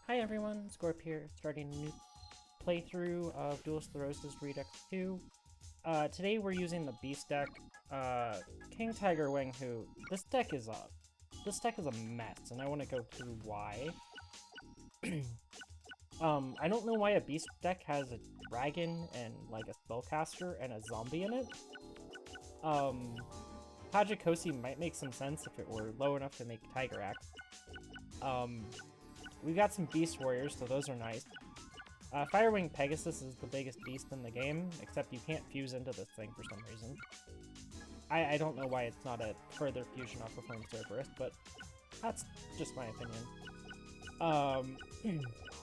Hi everyone, Scorp here, starting a new playthrough of Duelist Redux 2. Today we're using the Beast deck. King Tiger Wang Hu. This deck is a mess, and I want to go through why. I don't know why a Beast deck has a dragon and like a spellcaster and a zombie in it. Pajikosi might make some sense if it were low enough to make Tiger Axe. We've got some Beast Warriors, so those are nice. Firewing Pegasus is the biggest beast in the game, except you can't fuse into this thing for some reason. I don't know why it's not a further fusion off of Home Cerberus, but that's just my opinion.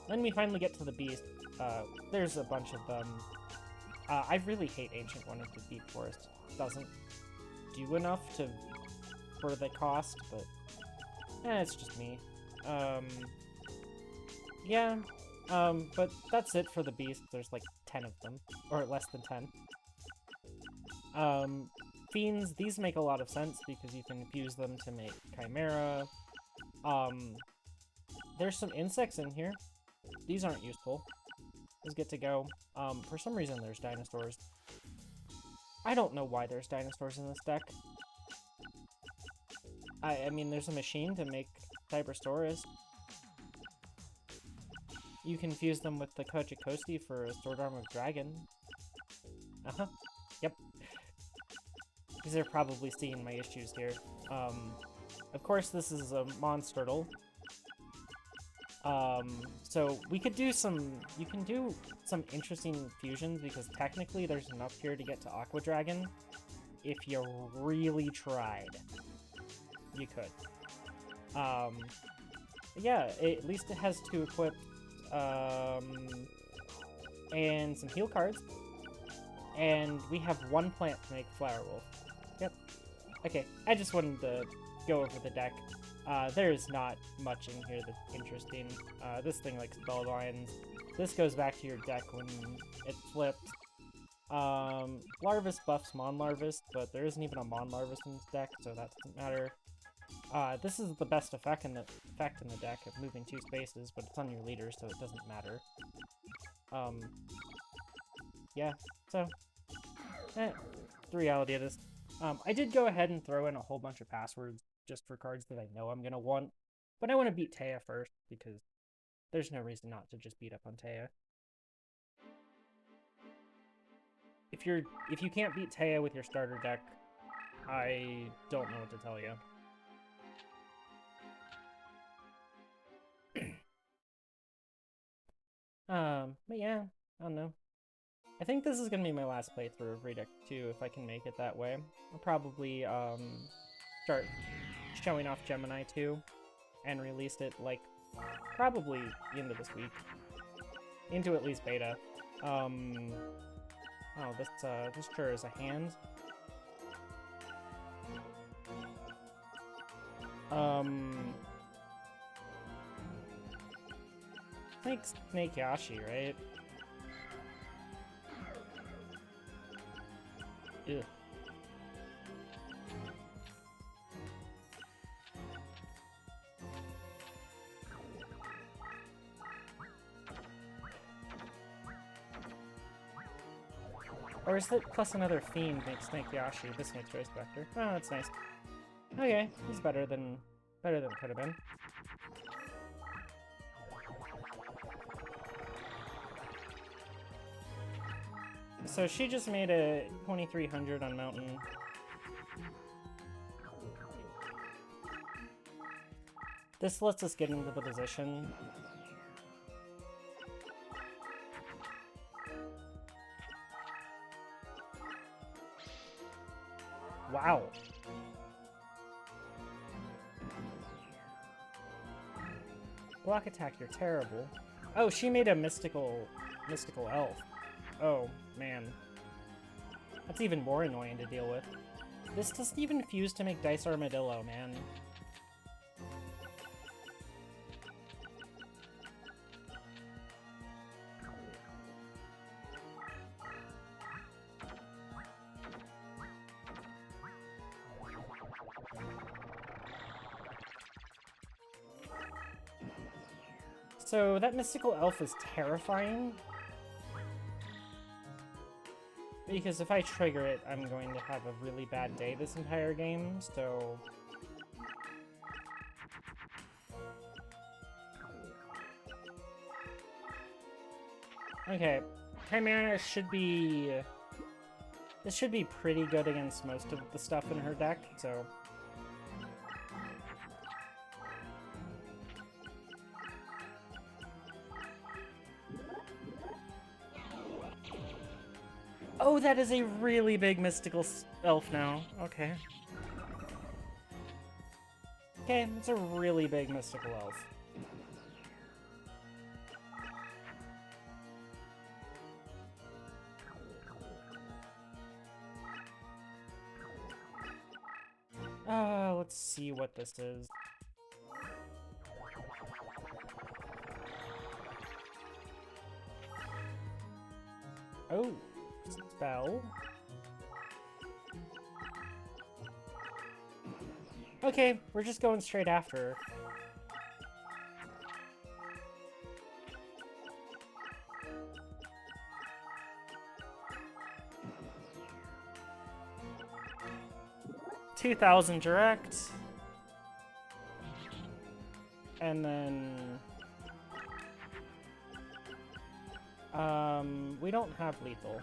When we finally get to the beast, there's a bunch of them. I really hate Ancient One of the Deep Forest. It doesn't do enough for the cost, but it's just me. Yeah, but that's it for the beast. There's like 10 of them, or less than 10. Fiends, these make a lot of sense because you can fuse them to make Chimera. There's some insects in here. These aren't useful. Those get to go. For some reason there's dinosaurs. I don't know why there's dinosaurs in this deck. I mean, there's a machine to make Cybersaurus. You can fuse them with the Kojikosti for a Sword Arm of Dragon. Yep. Because they're probably seeing my issues here. Of course, this is a Monstertle. So we could do you can do some interesting fusions because technically there's enough here to get to Aqua Dragon. If you really tried, you could. Yeah, at least it has 2 equipped. And some heal cards. And we have 1 plant to make Flower Wolf. Yep. Okay, I just wanted to go over the deck. There's not much in here that's interesting. This thing like Spellbinds. This goes back to your deck when it's flipped. Larvus buffs Mon-Larvus, but there isn't even a Mon-Larvus in this deck, so that doesn't matter. This is the best effect in the deck of moving 2 spaces, but it's on your leader, so it doesn't matter. Yeah, so, the reality of this. I did go ahead and throw in a whole bunch of passwords just for cards that I know I'm gonna want, but I want to beat Taya first, because there's no reason not to just beat up on Taya. If you can't beat Taya with your starter deck, I don't know what to tell you. But yeah, I don't know. I think this is gonna be my last playthrough of Redux 2 if I can make it that way. I'll probably, start showing off Gemini 2 and release it, like, probably the end of this week. Into at least beta. Oh, this sure is a hand. Snake Yashi, right? Ugh. Or is it plus another Fiend makes Snake Yashi? This makes Race Vector. Oh, that's nice. Okay, he's better than it could have been. So she just made a 2300 on Mountain. This lets us get into the position. Wow. Block attack, you're terrible. Oh, she made a mystical elf. Oh, man. That's even more annoying to deal with. This doesn't even fuse to make Dice Armadillo, man. So that mystical elf is terrifying. Because if I trigger it, I'm going to have a really bad day this entire game, so... Okay, Chimera should be... This should be pretty good against most of the stuff in her deck, so... Oh, that is a really big mystical elf now. Okay. Okay, it's a really big mystical elf. Let's see what this is. Oh, spell. Okay, we're just going straight after her. $2,000 direct. And then... we don't have lethal.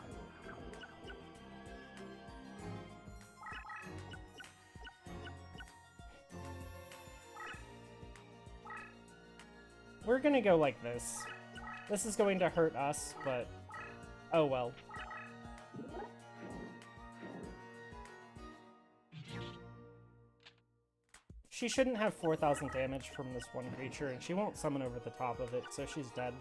We're gonna go like this. This is going to hurt us, but... oh well. She shouldn't have 4,000 damage from this one creature, and she won't summon over the top of it, so she's dead.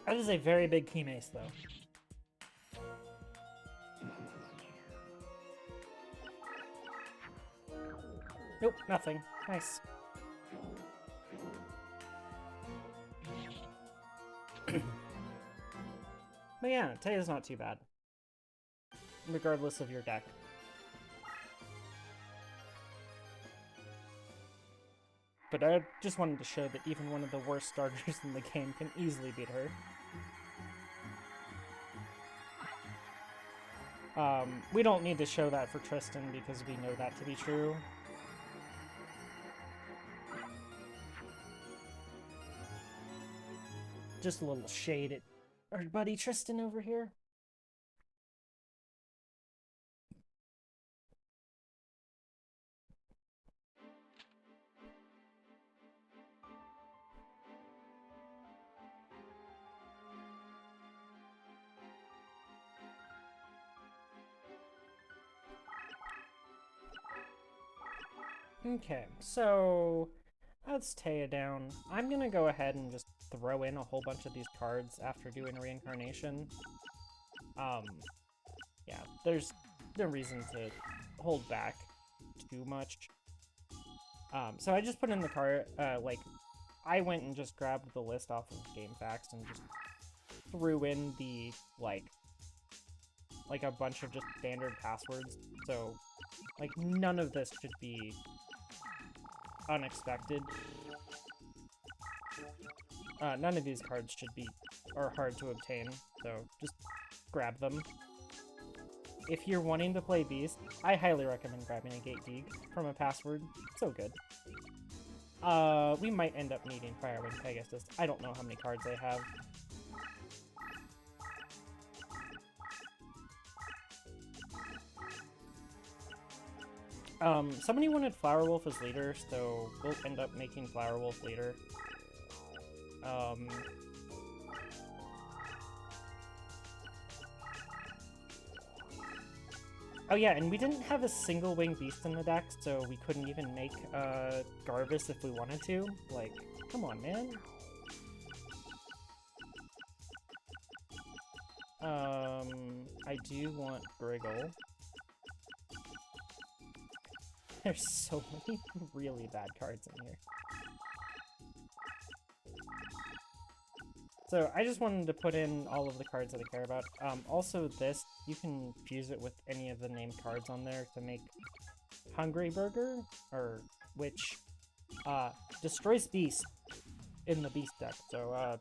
That is a very big key mace, though. Nope, nothing. Nice. But yeah, Taya's not too bad. Regardless of your deck. But I just wanted to show that even one of the worst starters in the game can easily beat her. We don't need to show that for Tristan because we know that to be true. Just a little shade at our buddy Tristan over here. Okay, so that's Taya down. I'm gonna go ahead and just throw in a whole bunch of these cards after doing Reincarnation. Yeah, there's no reason to hold back too much. So I just put in the card, I went and just grabbed the list off of GameFAQs and just threw in the, like a bunch of just standard passwords. So, like, none of this should be unexpected. None of these cards are hard to obtain, so just grab them. If you're wanting to play Beast, I highly recommend grabbing a Gate Deeg from a password. So good. We might end up needing Firewing Pegasus. I don't know how many cards I have. Somebody wanted Flower Wolf as leader, so we'll end up making Flower Wolf leader. Oh yeah, and we didn't have a single wing beast in the deck, so we couldn't even make Garvis if we wanted to. Like, come on, man. I do want Briggle. There's so many really bad cards in here. So I just wanted to put in all of the cards that I care about. Also this, you can fuse it with any of the named cards on there to make Hungry Burger, which destroys Beast in the Beast deck. So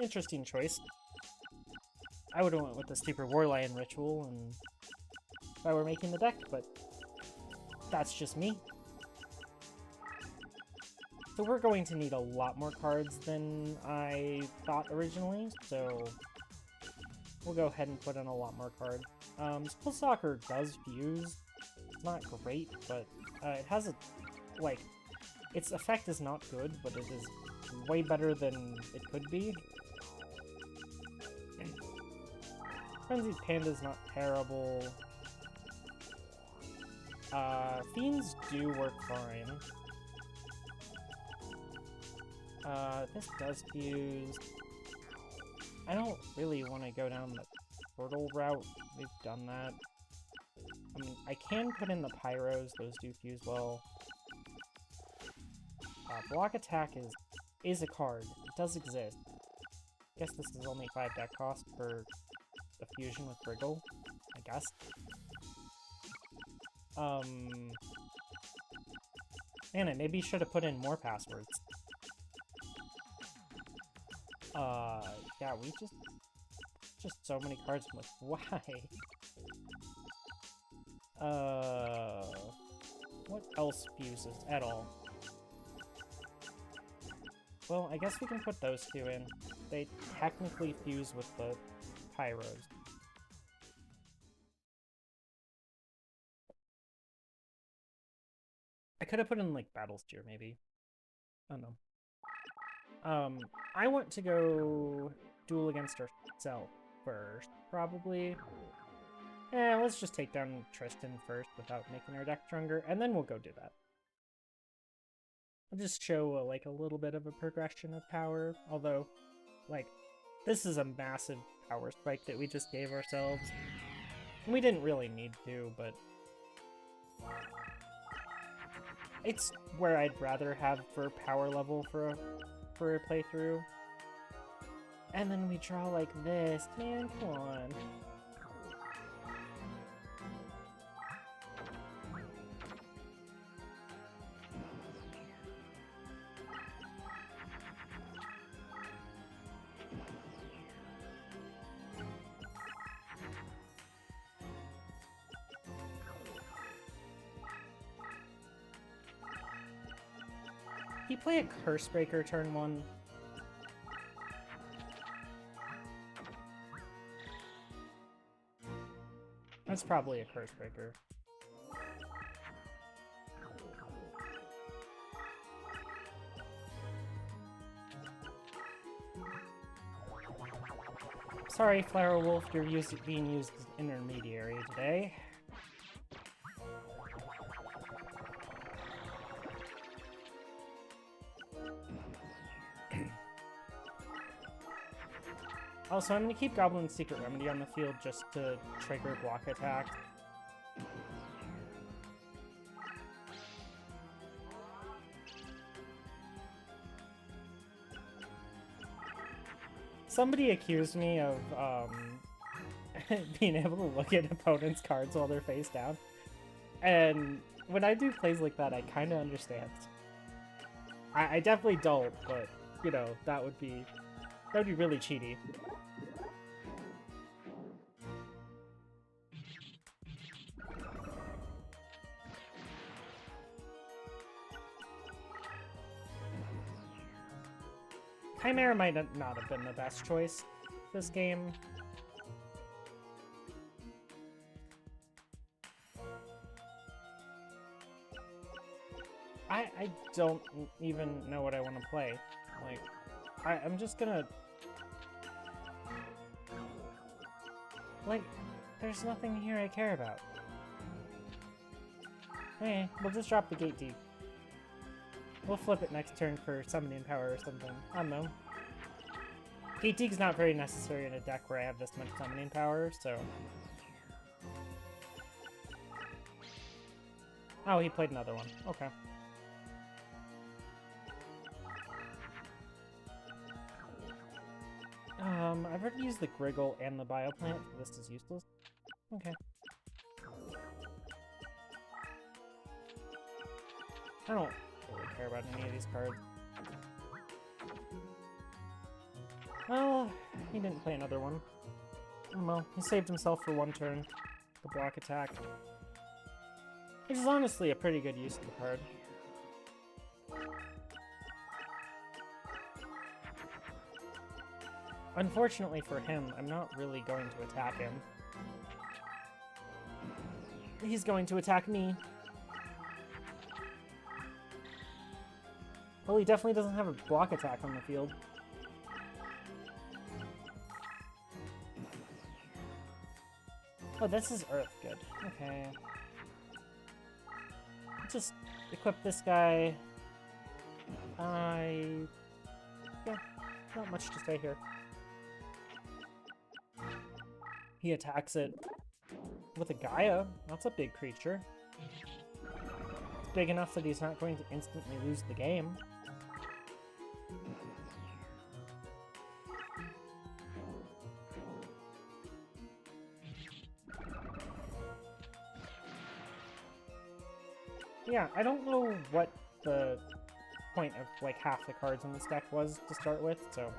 interesting choice. I would have went with the Super War Lion Ritual and if I were making the deck, but that's just me. So we're going to need a lot more cards than I thought originally, so we'll go ahead and put in a lot more cards. School Soccer does fuse. It's not great, but it has a, like, its effect is not good, but it is way better than it could be. Frenzied Panda's not terrible. Fiends do work fine. This does fuse. I don't really want to go down the portal route. We've done that. I mean, I can put in the Pyros. Those do fuse well. Block Attack is a card. It does exist. I guess this is only 5 deck cost for the fusion with Briggle, I guess. Man, I maybe should have put in more passwords. Yeah, we just so many cards. I'm like, why? What else fuses at all? Well, I guess we can put those two in. They technically fuse with the Pyros. I could have put in, like, Battle Steer, maybe. I don't know. I want to go duel against ourselves first, probably. Let's just take down Tristan first without making our deck stronger, and then we'll go do that. I'll just show, like, a little bit of a progression of power, although, like, this is a massive power spike that we just gave ourselves. And we didn't really need to, but it's where I'd rather have for power level for a playthrough. And then we draw like this. Man, come on. He play a Curse Breaker turn 1. That's probably a Curse Breaker. Sorry, Flower Wolf, you're being used as intermediary today. Also, I'm going to keep Goblin's Secret Remedy on the field just to trigger block attack. Somebody accused me of being able to look at opponents' cards while they're face down. And when I do plays like that, I kind of understand. I definitely don't, but, you know, that would be really cheaty. Chimera might not have been the best choice this game. I don't even know what I want to play. Like, I'm just gonna... Like, there's nothing here I care about. Hey, we'll just drop the Gate Deep. We'll flip it next turn for summoning power or something. I don't know. Gate Deep's not very necessary in a deck where I have this much summoning power, so... Oh, he played another one. Okay. I've already used the Griggle and the Bioplant, so this is useless. Okay. I don't really care about any of these cards. Well, he didn't play another one. Oh well, he saved himself for one turn. The block attack. Which is honestly a pretty good use of the card. Unfortunately for him, I'm not really going to attack him. He's going to attack me. Well, he definitely doesn't have a block attack on the field. Oh, this is Earth. Good. Okay. Just equip this guy. Yeah, not much to say here. He attacks it with a Gaia. That's a big creature. It's big enough that he's not going to instantly lose the game. Yeah, I don't know what the point of like half the cards in this deck was to start with, so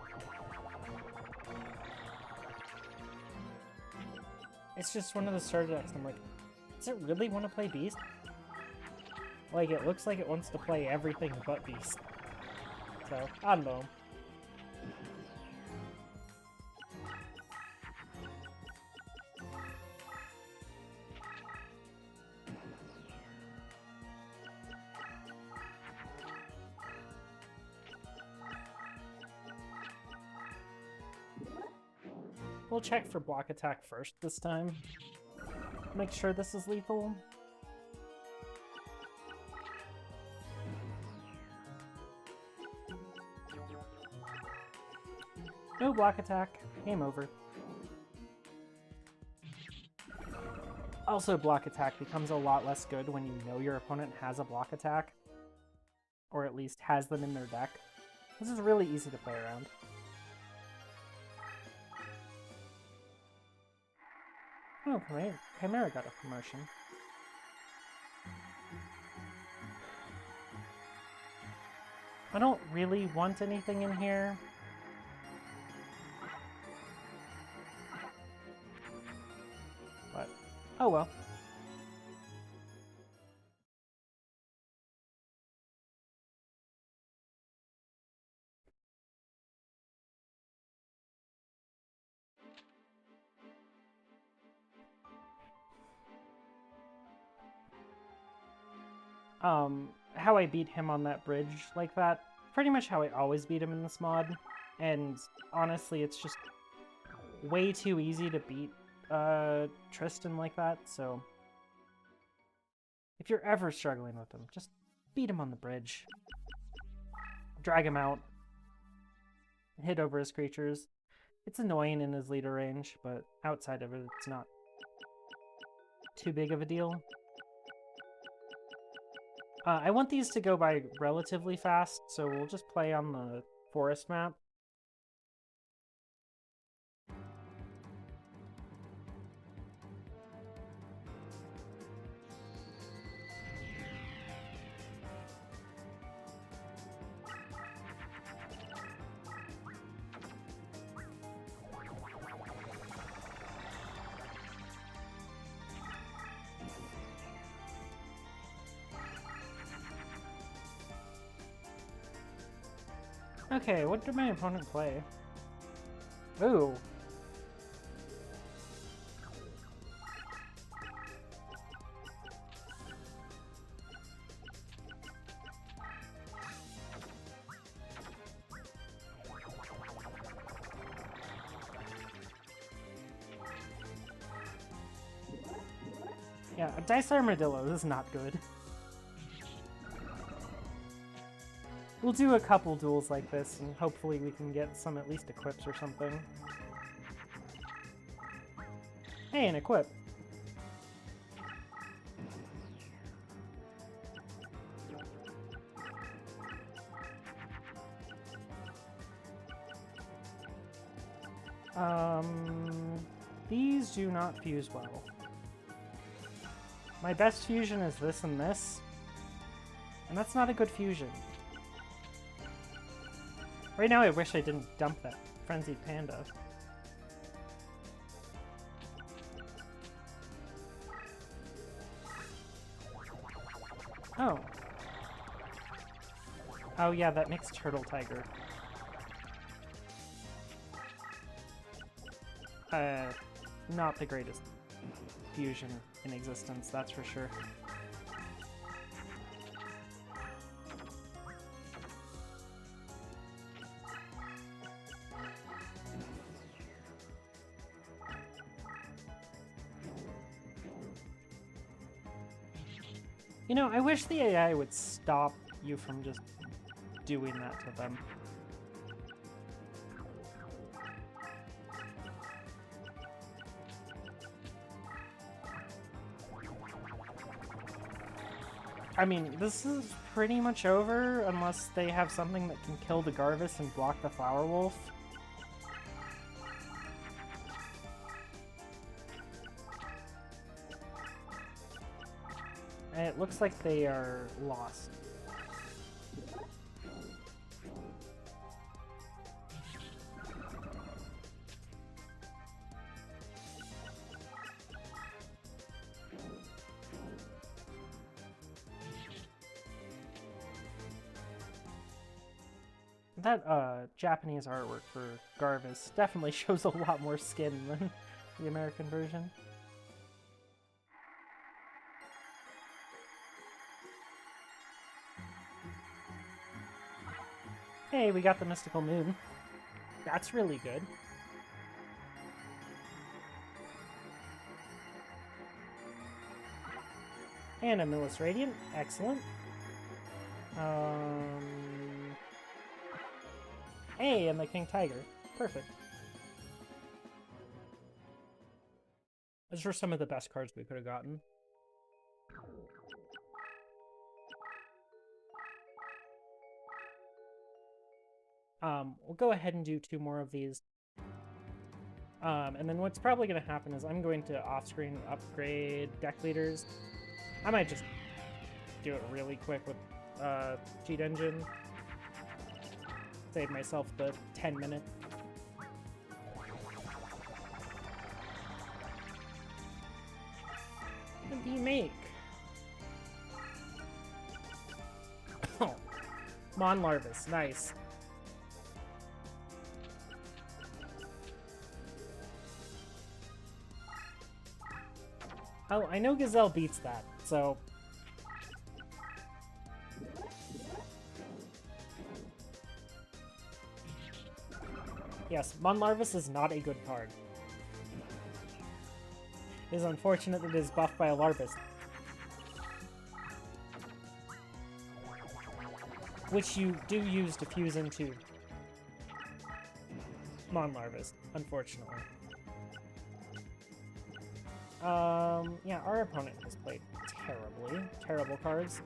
it's just one of the starter decks. I'm like, does it really want to play Beast? Like, it looks like it wants to play everything but Beast. So, I don't know. We'll check for block attack first this time. Make sure this is lethal. No block attack. Game over. Also, block attack becomes a lot less good when you know your opponent has a block attack. Or at least has them in their deck. This is really easy to play around. Oh, Chimera got a promotion. I don't really want anything in here. But, oh well. How I beat him on that bridge like that, pretty much how I always beat him in this mod, and honestly, it's just way too easy to beat Tristan like that, so if you're ever struggling with him, just beat him on the bridge. Drag him out. Hit over his creatures. It's annoying in his leader range, but outside of it, it's not too big of a deal. I want these to go by relatively fast, so we'll just play on the forest map. Okay, what did my opponent play? Ooh. Yeah, a Dice Armadillo is not good. We'll do a couple duels like this, and hopefully we can get some at least equips or something. Hey, an equip! These do not fuse well. My best fusion is this and this, and that's not a good fusion. Right now, I wish I didn't dump that Frenzied Panda. Oh. Oh yeah, that mixed Turtle Tiger. Not the greatest fusion in existence, that's for sure. You know, I wish the AI would stop you from just doing that to them. I mean, this is pretty much over unless they have something that can kill the Garvis and block the Flower Wolf. And it looks like they are lost. That Japanese artwork for Garvis definitely shows a lot more skin than the American version. Hey, we got the Mystical Moon. That's really good. And a Millis Radiant. Excellent. Hey, and the King Tiger. Perfect. Those are some of the best cards we could have gotten. We'll go ahead and do 2 more of these. And then what's probably going to happen is I'm going to off-screen upgrade deck leaders. I might just do it really quick with Cheat Engine. Save myself the 10-minute. What do you make? Oh, Mon Larvis, nice. Oh, I know Gazelle beats that, so... Yes, Mon Larvis is not a good card. It is unfortunate that it is buffed by a Larvis. Which you do use to fuse into Mon Larvis, unfortunately. Yeah, our opponent has played terribly. Terrible cards.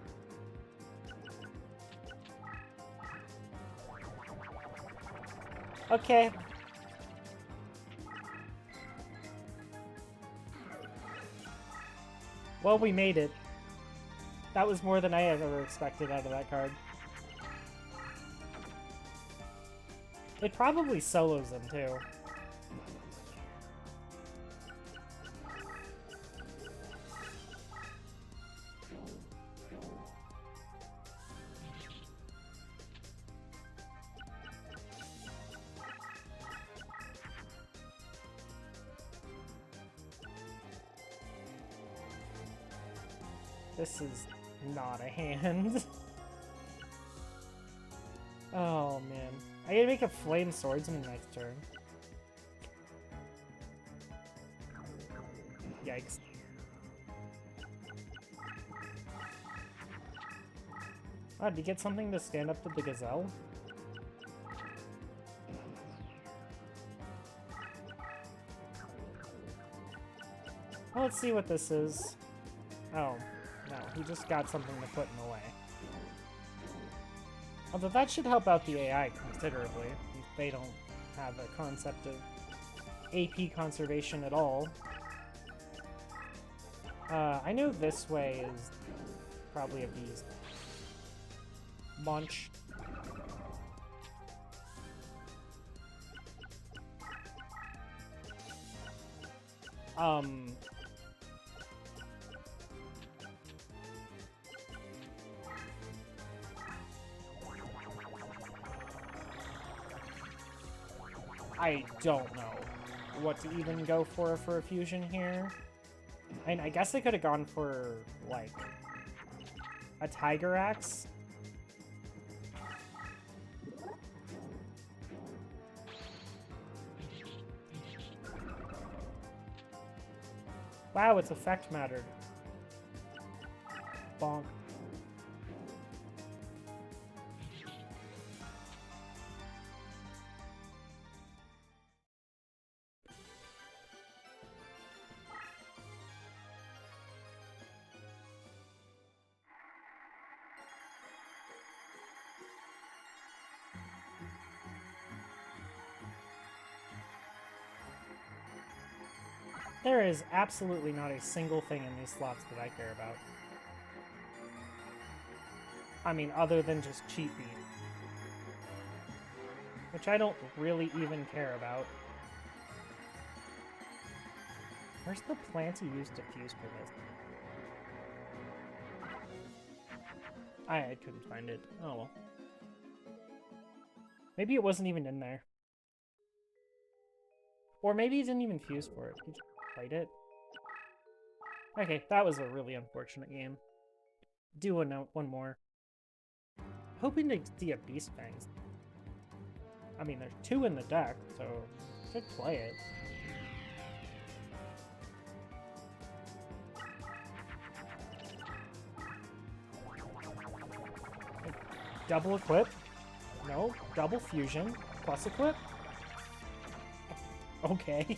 Okay. Well, we made it. That was more than I ever expected out of that card. It probably solos them, too. This is not a hand. Oh, man. I gotta make a Flame Swordsman next turn. Yikes. Oh, did you get something to stand up to the Gazelle? Well, let's see what this is. Oh. No, he just got something to put in the way. Although that should help out the AI considerably, if they don't have a concept of AP conservation at all. I know this way is probably a beast. Munch. I don't know what to even go for a fusion here. I mean, I guess I could have gone for, like, a Tiger Axe. Wow, its effect mattered. Bonk. There is absolutely not a single thing in these slots that I care about. I mean, other than just cheat beat. Which I don't really even care about. Where's the plant he used to fuse for this? I couldn't find it. Oh well. Maybe it wasn't even in there. Or maybe he didn't even fuse for it. He just played it. Okay, that was a really unfortunate game. Do one more. Hoping to see a Beast Fangs. I mean, there's 2 in the deck, so should play it. Double equip? No, double fusion plus equip? Okay.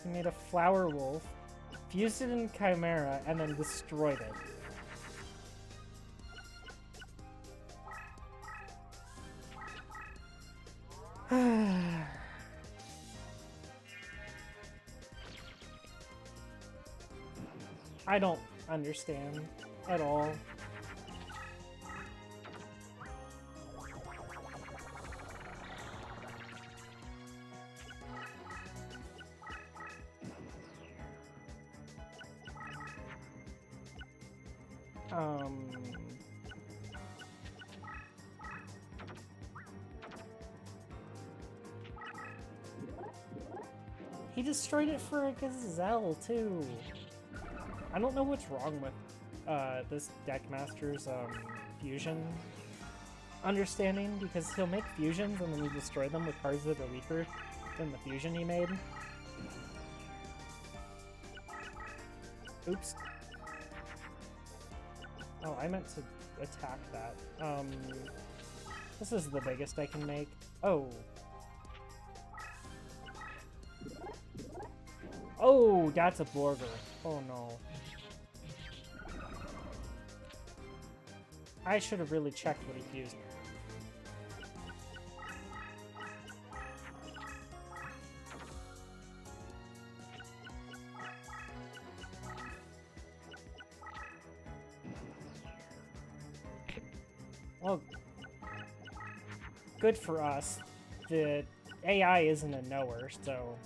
He made a flower wolf, fused it in Chimera, and then destroyed it. I don't understand at all. He destroyed it for a gazelle, too. I don't know what's wrong with this Deckmaster's fusion understanding, because he'll make fusions and then he destroy them with cards that are weaker than the fusion he made. Oops. Oh, I meant to attack that. This is the biggest I can make. Oh. Oh, that's a Borger. Oh no. I should have really checked what he fused. Well, good for us. The AI isn't a knower, so...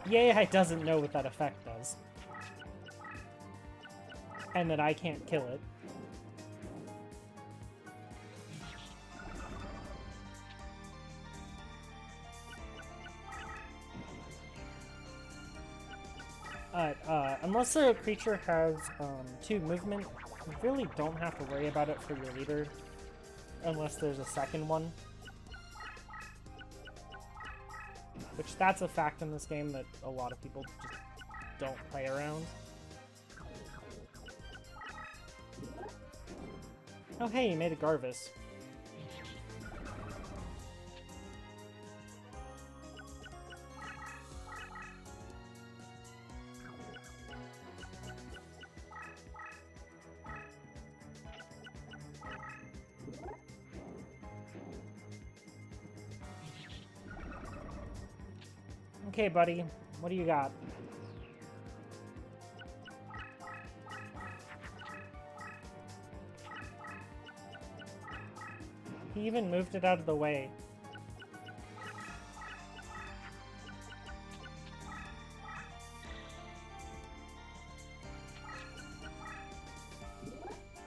The AI doesn't know what that effect does. And that I can't kill it. Unless a creature has 2 movement, you really don't have to worry about it for your leader. Unless there's a second one. Which, that's a fact in this game that a lot of people just don't play around. Oh hey, you made a Garvis. Okay, buddy. What do you got? He even moved it out of the way.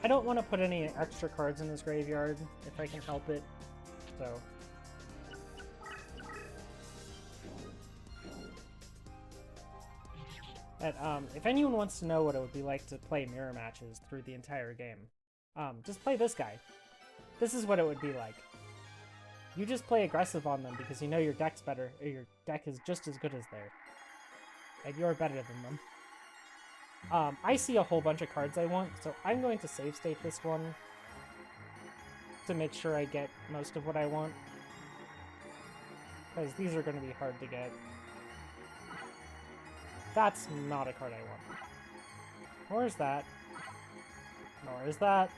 I don't want to put any extra cards in his graveyard if I can help it, so... But, if anyone wants to know what it would be like to play mirror matches through the entire game, just play this guy. This is what it would be like. You just play aggressive on them because you know your deck's better, or your deck is just as good as theirs. And you're better than them. I see a whole bunch of cards I want, so I'm going to save state this one to make sure I get most of what I want. Because these are going to be hard to get. That's not a card I want. Nor is that. Nor is that.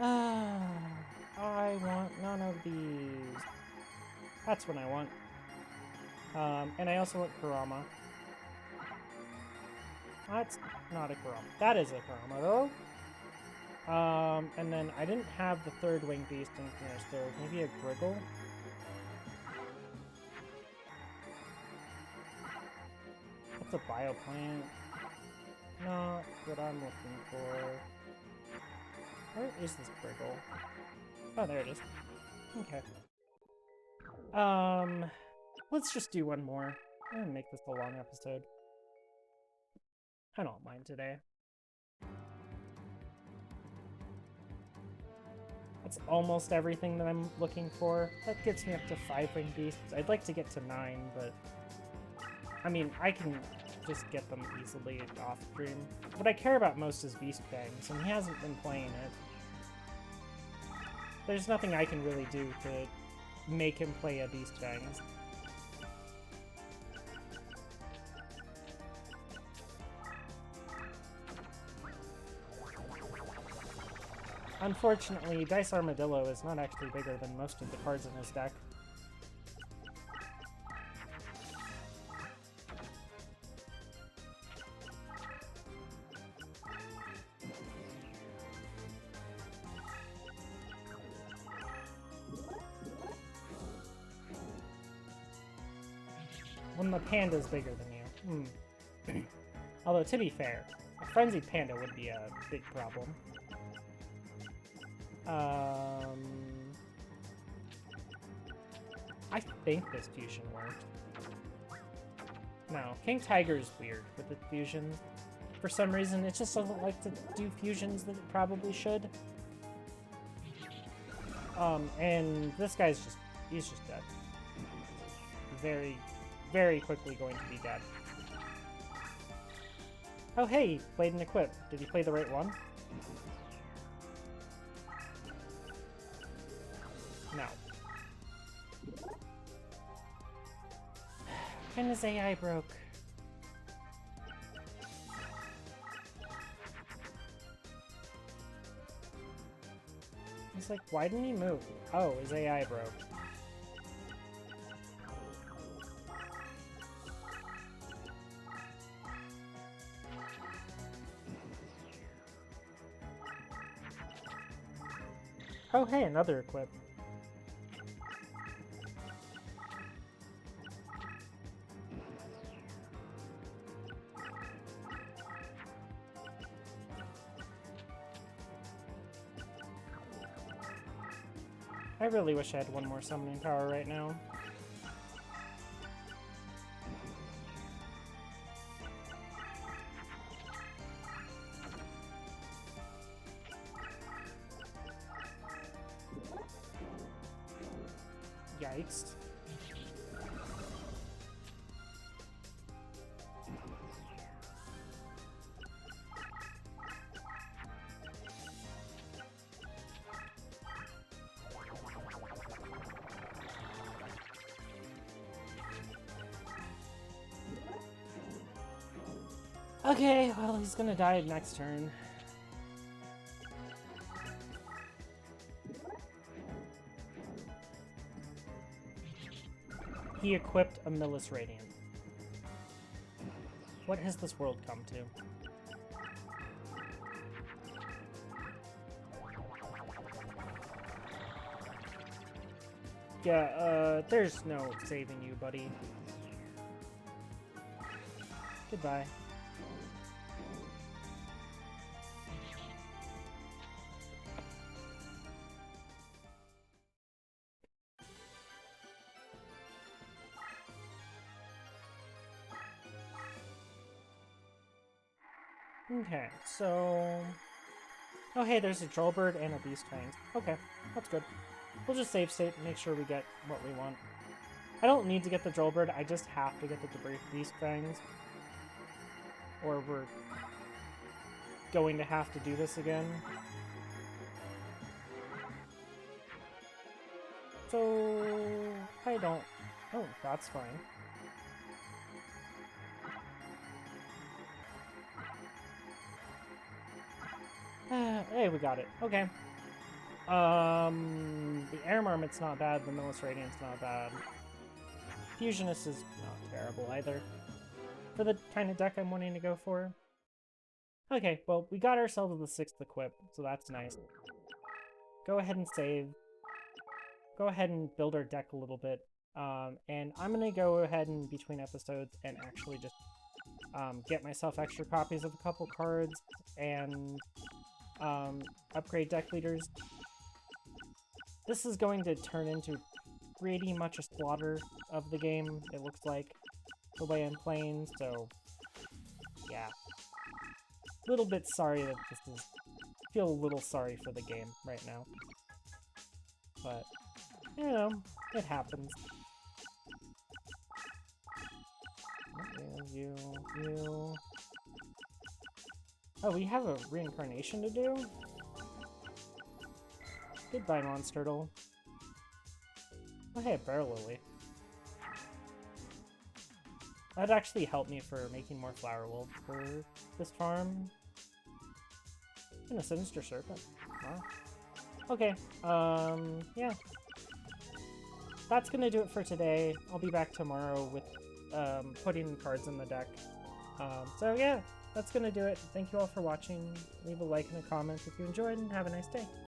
I want none of these. That's what I want. And I also want Kurama. That's not a Kurama. That is a Kurama, though. And then I didn't have the third winged beast in here, so maybe a Griggle? That's a Bioplant. Not what I'm looking for. Where is this Griggle? Oh, there it is. Okay. Let's just do one more. I'm gonna make this a long episode. I don't mind today. That's almost everything that I'm looking for. That gets me up to 5 winged beasts. I'd like to get to 9, but... I mean, I can just get them easily off stream. What I care about most is Beast Fangs, and he hasn't been playing it. There's nothing I can really do to make him play a Beast Fangs. Unfortunately, Dice Armadillo is not actually bigger than most of the cards in his deck. When the panda's bigger than you. Although, to be fair, a frenzied panda would be a big problem. I think this fusion worked. No, King Tiger is weird with its fusions. For some reason, it just doesn't like to do fusions that it probably should. And this guy's just, he's just dead. Very, very quickly going to be dead. Oh hey, he played an equip. Did he play the right one? No. And his AI broke. He's like, why didn't he move? Oh, his AI broke. Oh hey, another equip. I really wish I had one more summoning power right now. Yikes. Okay, well, he's gonna die next turn. he equipped a Millis Radiant. What has this world come to? Yeah, there's no saving you, buddy. Goodbye. Okay, so... Oh hey, there's a Drollbird and a Beast Fangs. Okay, that's good. We'll just save state and make sure we get what we want. I don't need to get the Drollbird, I just have to get the Beast Fangs. Or we're going to have to do this again. So... I don't... Oh, that's fine. Hey, we got it. Okay. The Air Marmot's not bad, the Millis Radiant's not bad. Fusionist is not terrible either. For the kind of deck I'm wanting to go for. Okay, well, we got ourselves the 6th equip, so that's nice. Go ahead and save. Go ahead and build our deck a little bit. And I'm gonna go ahead and between episodes and actually just get myself extra copies of a couple cards and upgrade deck leaders. This is going to turn into pretty much a slaughter of the game, it looks like, the way I'm playing, so yeah. A little bit sorry that this is... feel a little sorry for the game right now. But, you know, it happens. You... Oh, we have a reincarnation to do? Goodbye, Monstertle. Oh, hey, a Barrel Lily. That'd actually help me for making more Flower Wolves for this farm. And a Sinister Serpent. Wow. Okay, yeah. That's gonna do it for today. I'll be back tomorrow with putting cards in the deck. So yeah, that's gonna do it. Thank you all for watching. Leave a like and a comment if you enjoyed, and have a nice day.